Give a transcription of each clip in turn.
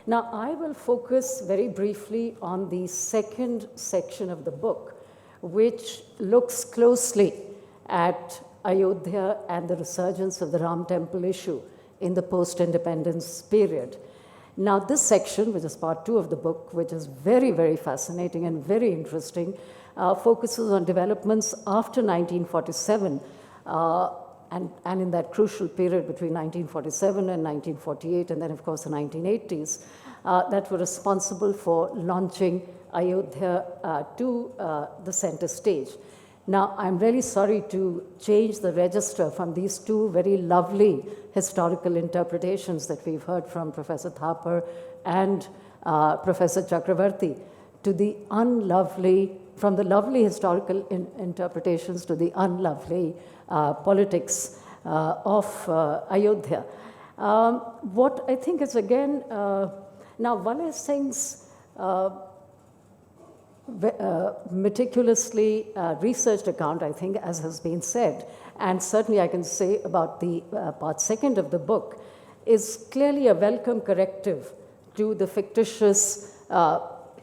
Now, I will focus very briefly on the second section of the book, which looks closely at Ayodhya and the resurgence of the Ram temple issue in the post-independence period. Now, this section, which is part 2 of the book, which is very, very fascinating and very interesting, focuses on developments after 1947, and in that crucial period between 1947 and 1948, and then, of course, the 1980s, that were responsible for launching Ayodhya to the center stage. Now, I'm really sorry to change the register from these two very lovely historical interpretations that we've heard from Professor Thapar and Professor Chakravarti to the unlovely, from the lovely historical interpretations to the unlovely politics of Ayodhya. What I think is, again, now Valay Singh's meticulously researched account, I think, as has been said, and certainly I can say about the part 2 of the book, is clearly a welcome corrective to the fictitious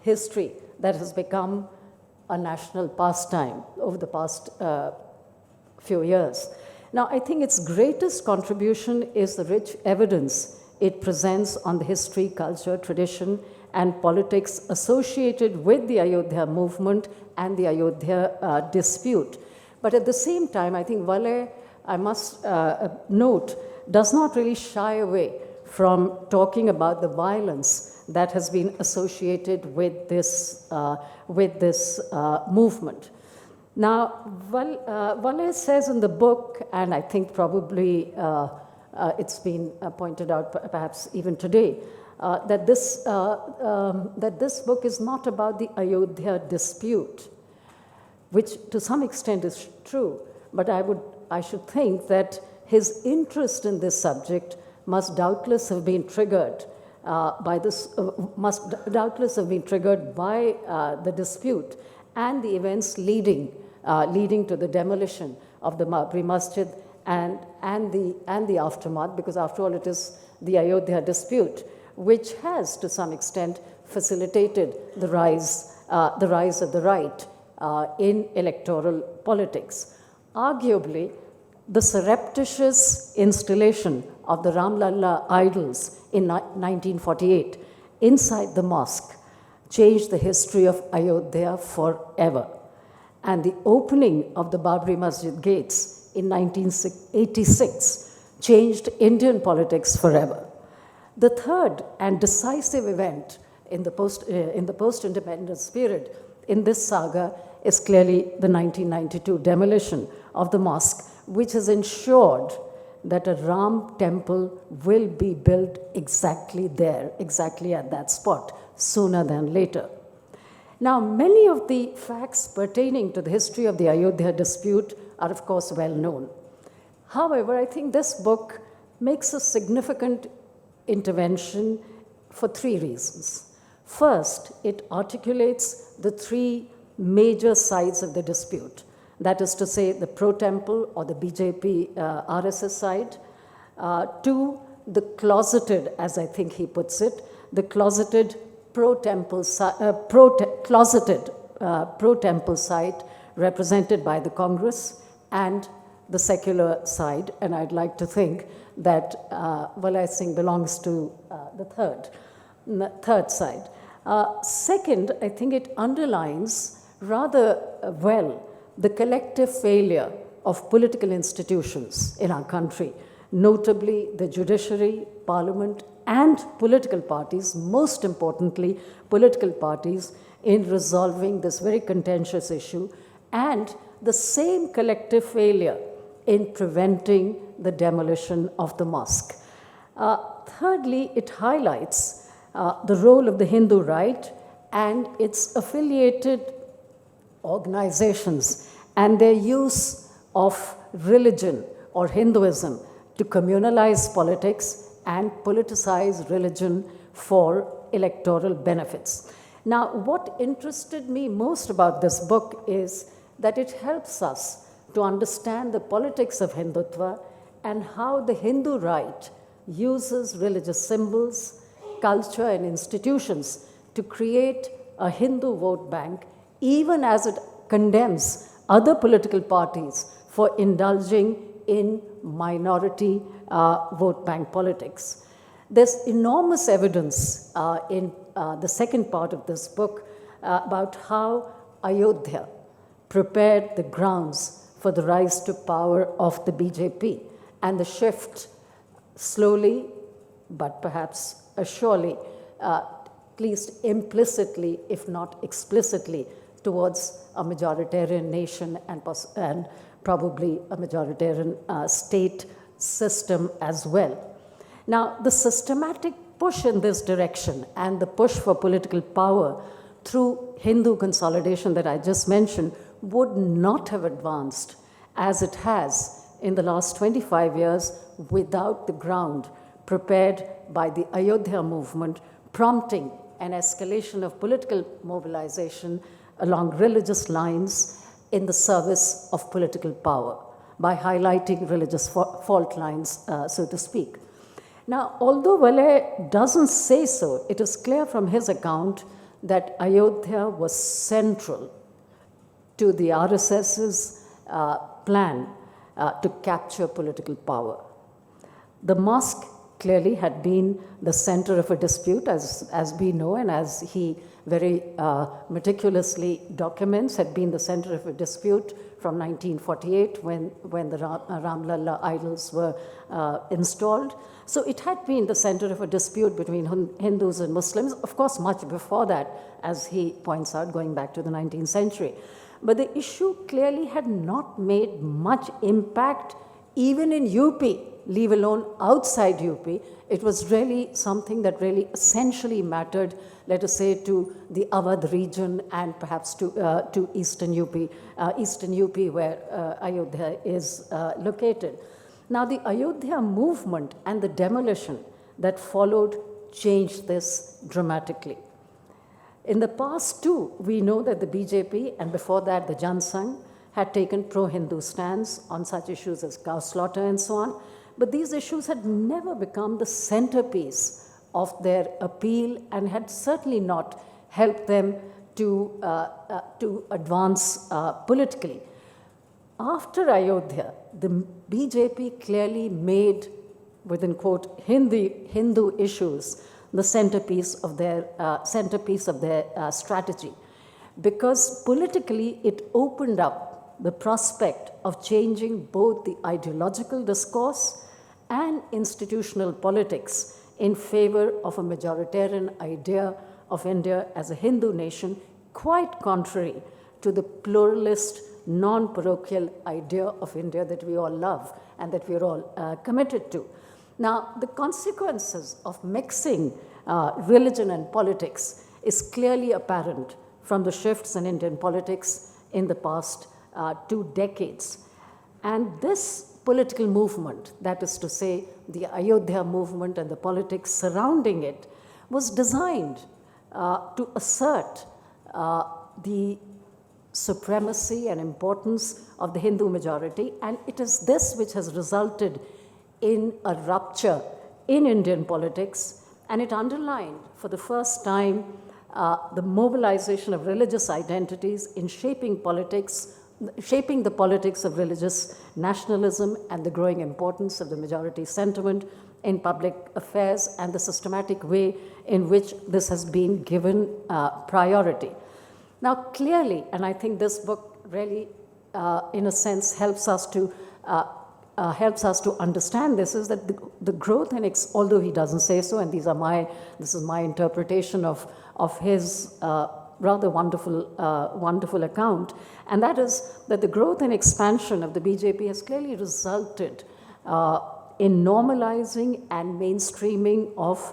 history that has become a national pastime over the past few years. Now, I think its greatest contribution is the rich evidence it presents on the history, culture, tradition, and politics associated with the Ayodhya movement and the Ayodhya dispute. But at the same time, I think Valay, I must note, does not really shy away from talking about the violence that has been associated with this movement. Now, Valay says in the book, and I think probably it's been pointed out perhaps even today, that this book is not about the Ayodhya dispute, which to some extent is true, but I should think that his interest in this subject must doubtless have been triggered by the dispute and the events leading to the demolition of the Babri Masjid and the aftermath, because after all it is the Ayodhya dispute which has to some extent facilitated the rise of the right in electoral politics. Arguably, the surreptitious installation of the Ram Lalla idols in 1948 inside the mosque changed the history of Ayodhya forever. And the opening of the Babri Masjid gates in 1986 changed Indian politics forever. The third and decisive event in the post-independence period in this saga is clearly the 1992 demolition of the mosque, which has ensured that a Ram temple will be built exactly there, exactly at that spot, sooner than later. Now, many of the facts pertaining to the history of the Ayodhya dispute are, of course, well known. However, I think this book makes a significant intervention for 3 reasons. First, it articulates the 3 major sides of the dispute. That is to say, the pro-temple or the BJP RSS side. 2, the closeted, as I think he puts it, the closeted pro-temple side represented by the Congress, and the secular side. And I'd like to think that Valay Singh belongs to the third side. Second, I think it underlines rather well the collective failure of political institutions in our country, notably the judiciary, parliament, and political parties, most importantly, political parties, in resolving this very contentious issue, and the same collective failure in preventing the demolition of the mosque. Thirdly, it highlights the role of the Hindu right and its affiliated organizations and their use of religion or Hinduism to communalize politics and politicize religion for electoral benefits. Now, what interested me most about this book is that it helps us to understand the politics of Hindutva and how the Hindu right uses religious symbols culture and institutions to create a Hindu vote bank, even as it condemns other political parties for indulging in minority vote bank politics. There's enormous evidence in the second part of this book about how Ayodhya prepared the grounds for the rise to power of the BJP and the shift slowly, but perhaps surely, at least implicitly, if not explicitly, towards a majoritarian nation and probably a majoritarian state system as well. Now, the systematic push in this direction and the push for political power through Hindu consolidation that I just mentioned would not have advanced as it has in the last 25 years without the ground prepared by the Ayodhya movement, prompting an escalation of political mobilization along religious lines in the service of political power by highlighting religious fault lines, so to speak. Now, although Valle doesn't say so, it is clear from his account that Ayodhya was central to the RSS's plan to capture political power. The mosque clearly had been the center of a dispute, as we know, and as he very meticulously documents, had been the center of a dispute from 1948 when the Ramlalla idols were installed. So it had been the center of a dispute between Hindus and Muslims, of course, much before that, as he points out, going back to the 19th century. But the issue clearly had not made much impact even in UP, leave alone outside UP. It was really something that really essentially mattered, let us say, to the Awadh region and perhaps to Eastern UP, where Ayodhya is located. Now, the Ayodhya movement and the demolition that followed changed this dramatically. In the past, too, we know that the BJP, and before that the Jan Sangh, had taken pro-Hindu stands on such issues as cow slaughter and so on. But these issues had never become the centerpiece of their appeal and had certainly not helped them to advance politically. After Ayodhya, the BJP clearly made, within quote, Hindu issues the centerpiece of their strategy, because politically it opened up the prospect of changing both the ideological discourse and institutional politics in favor of a majoritarian idea of India as a Hindu nation, quite contrary to the pluralist, non-parochial idea of India that we all love and that we are all committed to. Now, the consequences of mixing religion and politics is clearly apparent from the shifts in Indian politics in the past 2 decades. And this political movement, that is to say, the Ayodhya movement and the politics surrounding it, was designed to assert the supremacy and importance of the Hindu majority, and it is this which has resulted in a rupture in Indian politics, and it underlined for the first time the mobilization of religious identities in shaping the politics of religious nationalism and the growing importance of the majority sentiment in public affairs and the systematic way in which this has been given priority. Now, clearly, and I think this book really, in a sense, helps us to understand this, is that the growth in, although he doesn't say so, and this is my interpretation of his rather wonderful account, and that is that the growth and expansion of the BJP has clearly resulted in normalizing and mainstreaming of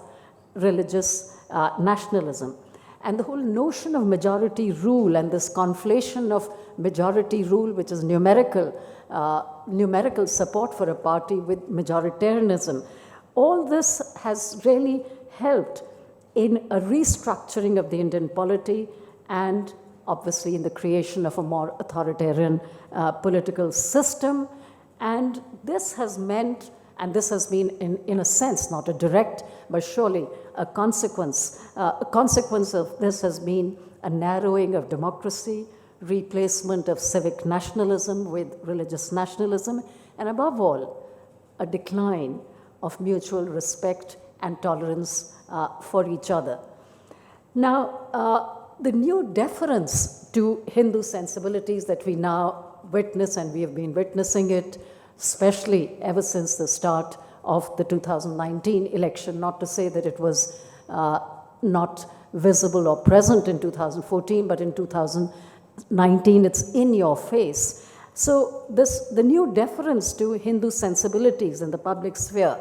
religious nationalism. And the whole notion of majority rule and this conflation of majority rule, which is numerical support for a party, with majoritarianism, all this has really helped in a restructuring of the Indian polity and obviously in the creation of a more authoritarian political system. And this has meant, And this has been, in a sense, not a direct, but surely a consequence. A consequence of this has been a narrowing of democracy, replacement of civic nationalism with religious nationalism, and above all, a decline of mutual respect and tolerance for each other. Now, the new deference to Hindu sensibilities that we now witness, and we have been witnessing it, especially ever since the start of the 2019 election, not to say that it was not visible or present in 2014, but in 2019 it's in your face. So the new deference to Hindu sensibilities in the public sphere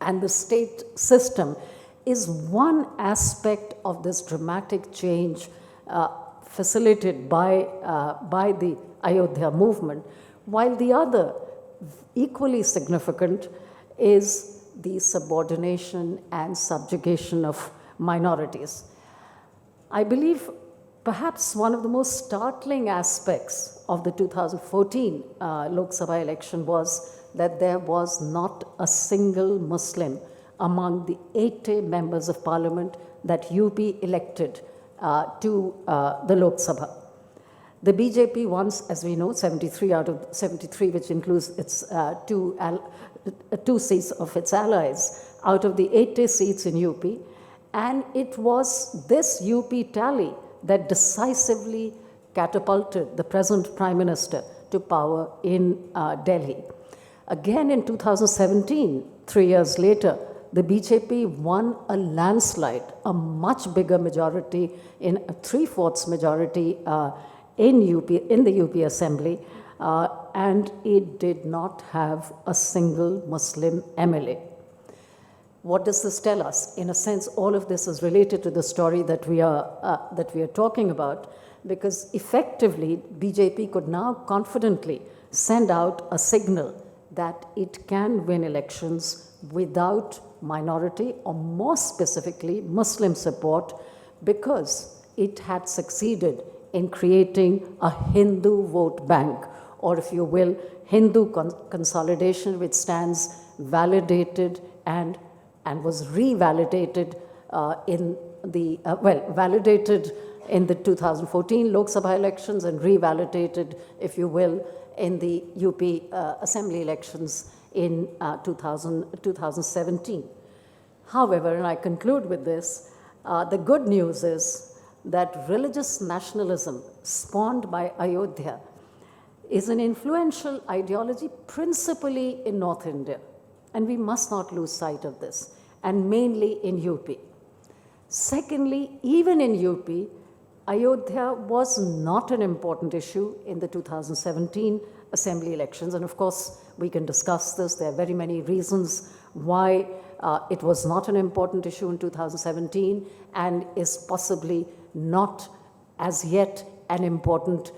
and the state system is one aspect of this dramatic change facilitated by the Ayodhya movement, while the other, equally significant, is the subordination and subjugation of minorities. I believe perhaps one of the most startling aspects of the 2014 Lok Sabha election was that there was not a single Muslim among the 80 members of parliament that UP elected to the Lok Sabha. The BJP won, as we know, 73 out of 73, which includes its two seats of its allies, out of the 80 seats in UP. And it was this UP tally that decisively catapulted the present Prime Minister to power in Delhi. Again in 2017, 3 years later, the BJP won a landslide, a much bigger majority, in a 3/4 majority in the UP Assembly, and it did not have a single Muslim MLA. What does this tell us? In a sense, all of this is related to the story that we are talking about, because effectively BJP could now confidently send out a signal that it can win elections without minority, or more specifically Muslim support, because it had succeeded in creating a Hindu vote bank, or if you will, Hindu consolidation, which stands validated and was revalidated validated in the 2014 Lok Sabha elections and revalidated, if you will, in the UP Assembly elections in 2017. However, and I conclude with this, the good news is that religious nationalism spawned by Ayodhya is an influential ideology principally in North India. And we must not lose sight of this, and mainly in UP. Secondly, even in UP, Ayodhya was not an important issue in the 2017 Assembly elections. And of course, we can discuss this. There are very many reasons why it was not an important issue in 2017 and is possibly not as yet an important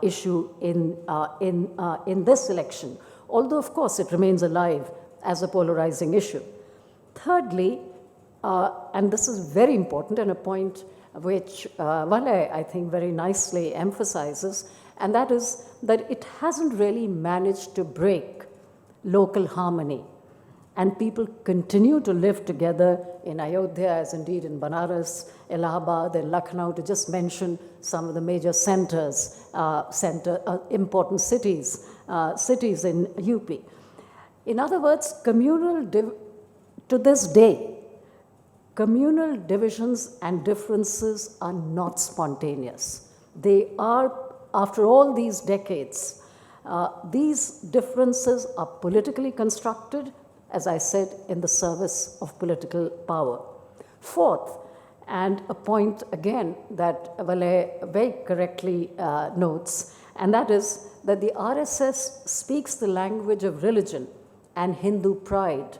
issue in this election. Although, of course, it remains alive as a polarizing issue. Thirdly, and this is very important and a point which Valay, I think, very nicely emphasizes, and that is that it hasn't really managed to break local harmony. And people continue to live together in Ayodhya, as indeed in Banaras, Allahabad, and Lucknow, to just mention some of the major centers, important cities in UP. In other words, to this day, communal divisions and differences are not spontaneous. They are, after all these decades, these differences are politically constructed, as I said, in the service of political power. Fourth, and a point again that Valay very correctly notes, and that is that the RSS speaks the language of religion and Hindu pride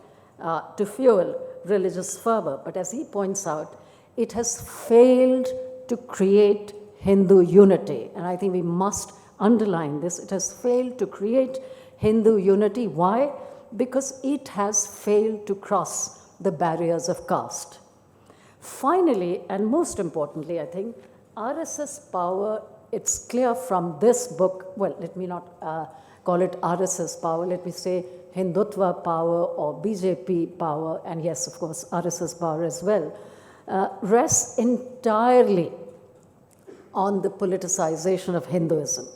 to fuel religious fervor. But as he points out, it has failed to create Hindu unity. And I think we must underline this. It has failed to create Hindu unity. Why? Because it has failed to cross the barriers of caste. Finally, and most importantly, I think, RSS power, it's clear from this book, well, let me not call it RSS power, let me say hindutva power or BJP power, and yes, of course, RSS power as well, rests entirely on the politicization of Hinduism.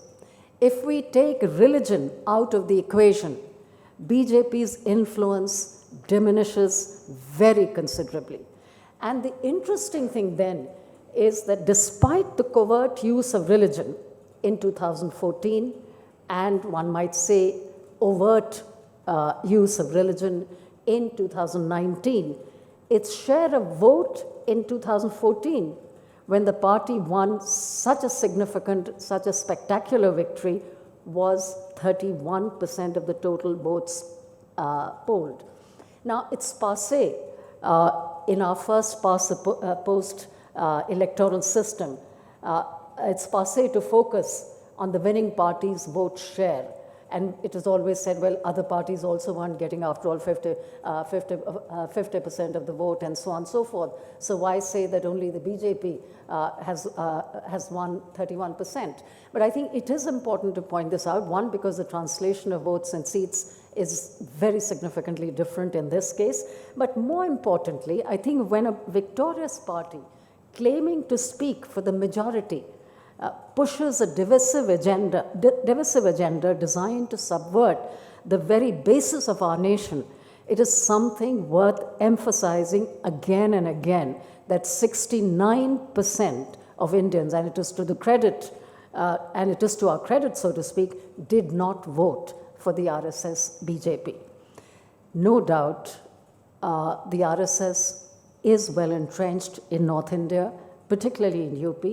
If we take religion out of the equation, BJP's influence diminishes very considerably. And the interesting thing then is that despite the covert use of religion in 2014, and one might say overt use of religion in 2019, its share of vote in 2014, when the party won such a significant, such a spectacular victory, was 31% of the total votes polled. Now, it's passé in our first post-electoral system. It's passé to focus on the winning party's vote share. And it is always said, well, other parties also weren't getting, after all, 50% of the vote, and so on and so forth. So why say that only the BJP has won 31%? But I think it is important to point this out, one, because the translation of votes and seats is very significantly different in this case. But more importantly, I think when a victorious party claiming to speak for the majority pushes a divisive agenda designed to subvert the very basis of our nation, it is something worth emphasizing again and again, that 69% of Indians, and it is to the credit, and it is to our credit, so to speak, did not vote for the RSS BJP. No doubt, the RSS is well entrenched in North India, particularly in UP,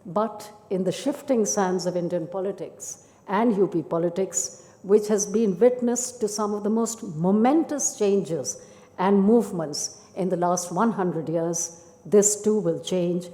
but in the shifting sands of Indian politics and UP politics, which has been witness to some of the most momentous changes and movements in the last 100 years, this too will change